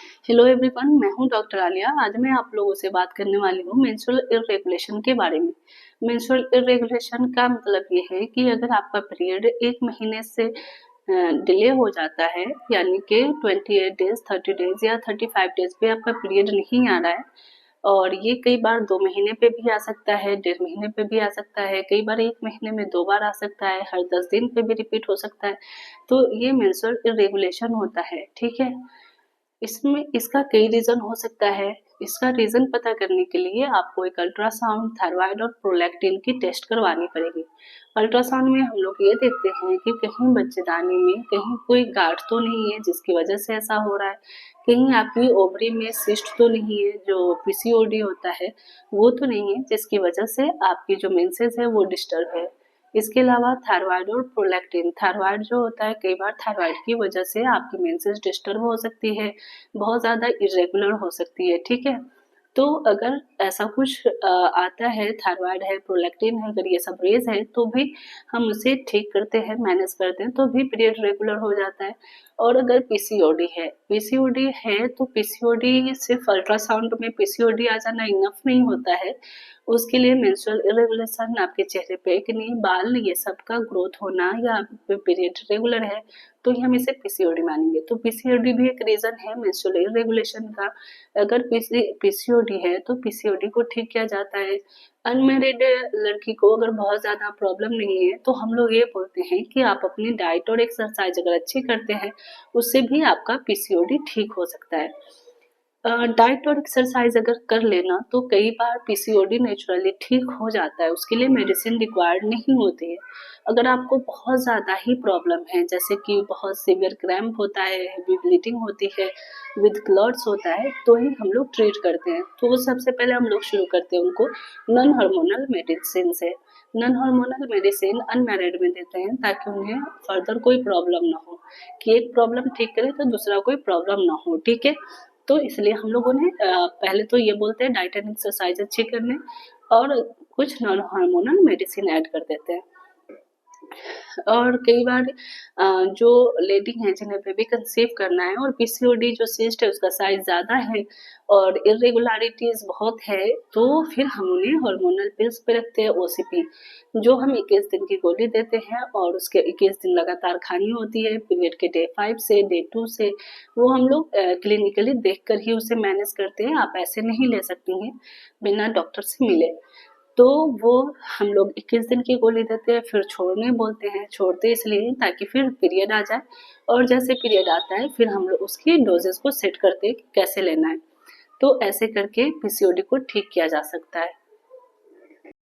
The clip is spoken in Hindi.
हेलो एवरीवन, मैं हूं डॉक्टर आलिया। आज मैं आप लोगों से बात करने वाली हूं मेंस्ट्रुअल इर्रेगुलेशन के बारे में। मेंस्ट्रुअल इर्रेगुलेशन का मतलब ये है कि अगर आपका पीरियड 1 महीने से डिले हो जाता है, यानी कि 28 डेज, 30 डेज या 35 डेज पे आपका पीरियड नहीं आ रहा है, और ये कई बार 2 महीने पे भी आ सकता है, 1.5 महीने पे भी आ सकता है, कई बार 1 महीने में 2 बार आ सकता है, हर 10 दिन पे भी रिपीट हो सकता है। तो ये मेंस्ट्रुअल इर्रेगुलेशन होता है, ठीक है। इसमें इसका कई रीज़न हो सकता है। इसका रीज़न पता करने के लिए आपको एक अल्ट्रासाउंड, थायरॉइड और प्रोलैक्टिन की टेस्ट करवानी पड़ेगी। अल्ट्रासाउंड में हम लोग ये देखते हैं कि कहीं बच्चेदानी में कहीं कोई गांठ तो नहीं है जिसकी वजह से ऐसा हो रहा है, कहीं आपकी ओवरी में सिस्ट तो नहीं है, जो पीसीओडी होता है वो तो नहीं है जिसकी वजह से आपकी जो मेंसेस है वो डिस्टर्ब है। इसके अलावा थायरॉइड और प्रोलैक्टिन, थायरॉइड जो होता है, कई बार थायरॉइड की वजह से आपकी मेंसेस डिस्टर्ब हो सकती है, बहुत ज़्यादा इरेगुलर हो सकती है, ठीक है। तो अगर ऐसा कुछ आता है, थायरॉइड है, प्रोलैक्टिन है, अगर ये सब रेज है तो भी हम उसे ठीक करते हैं, मैनेज करते हैं, तो भी पीरियड रेगुलर हो जाता है। और अगर पीसीओडी है तो पीसीओडी सिर्फ अल्ट्रासाउंड में पीसीओडी आ जाना इनफ नहीं होता है। उसके लिए मेंस्ट्रुअल इरेगुलेशन, आपके चेहरे पे एक्ने, बाल, ये सब का ग्रोथ होना, या पीरियड रेगुलर है तो ही हम इसे पीसीओडी मानेंगे। तो पीसीओडी भी एक रीज़न है मेंस्ट्रुअल इरेगुलेशन का। अगर पीसीओडी है तो पीसीओडी को ठीक किया जाता है। अनमैरिड लड़की को अगर बहुत ज़्यादा प्रॉब्लम नहीं है तो हम लोग ये बोलते हैं कि आप अपनी डाइट और एक्सरसाइज अगर अच्छी करते हैं, उससे भी आपका पीसीओडी ठीक हो सकता है। डाइट और एक्सरसाइज अगर कर लेना तो कई बार पीसीओडी नेचुरली ठीक हो जाता है, उसके लिए मेडिसिन रिक्वायर्ड नहीं होती है। अगर आपको बहुत ज़्यादा ही प्रॉब्लम है, जैसे कि बहुत सीवियर क्रैम्प होता है, हेवी ब्लीडिंग होती है, विद क्लॉट्स होता है, तो ही हम लोग ट्रीट करते हैं। तो वो सबसे पहले हम लोग शुरू करते हैं उनको नॉन हार्मोनल मेडिसिन से। नॉन हार्मोनल मेडिसिन अनमैरिड में देते हैं ताकि उन्हें फर्दर कोई प्रॉब्लम ना हो, कि एक प्रॉब्लम ठीक करें तो दूसरा कोई प्रॉब्लम ना हो, ठीक है। तो इसलिए हम लोग उन्हें पहले तो ये बोलते हैं डाइट एंड एक्सरसाइज अच्छी करने, और कुछ नॉन हार्मोनल मेडिसिन ऐड कर देते हैं। और कई बार जो लेडी हैं जिन्हें बेबी कंसीव करना है और पीसीओडी जो सिस्ट है उसका साइज ज़्यादा है और इरेगुलरिटीज़ बहुत है, तो फिर हम उन्हें हार्मोनल पिल्स पे रखते हैं, ओसीपी, जो हम 21 दिन की गोली देते हैं और उसके 21 दिन लगातार खानी होती है, पीरियड के डे 5 से डे 2 से। वो हम लोग क्लिनिकली देख कर ही उसे मैनेज करते हैं, आप ऐसे नहीं ले सकती हैं बिना डॉक्टर से मिले। तो वो हम लोग 21 दिन की गोली देते हैं, फिर छोड़ने बोलते हैं। छोड़ते इसलिए ताकि फिर पीरियड आ जाए, और जैसे पीरियड आता है फिर हम लोग उसकी डोजेस को सेट करते हैं कि कैसे लेना है। तो ऐसे करके पीसीओडी को ठीक किया जा सकता है।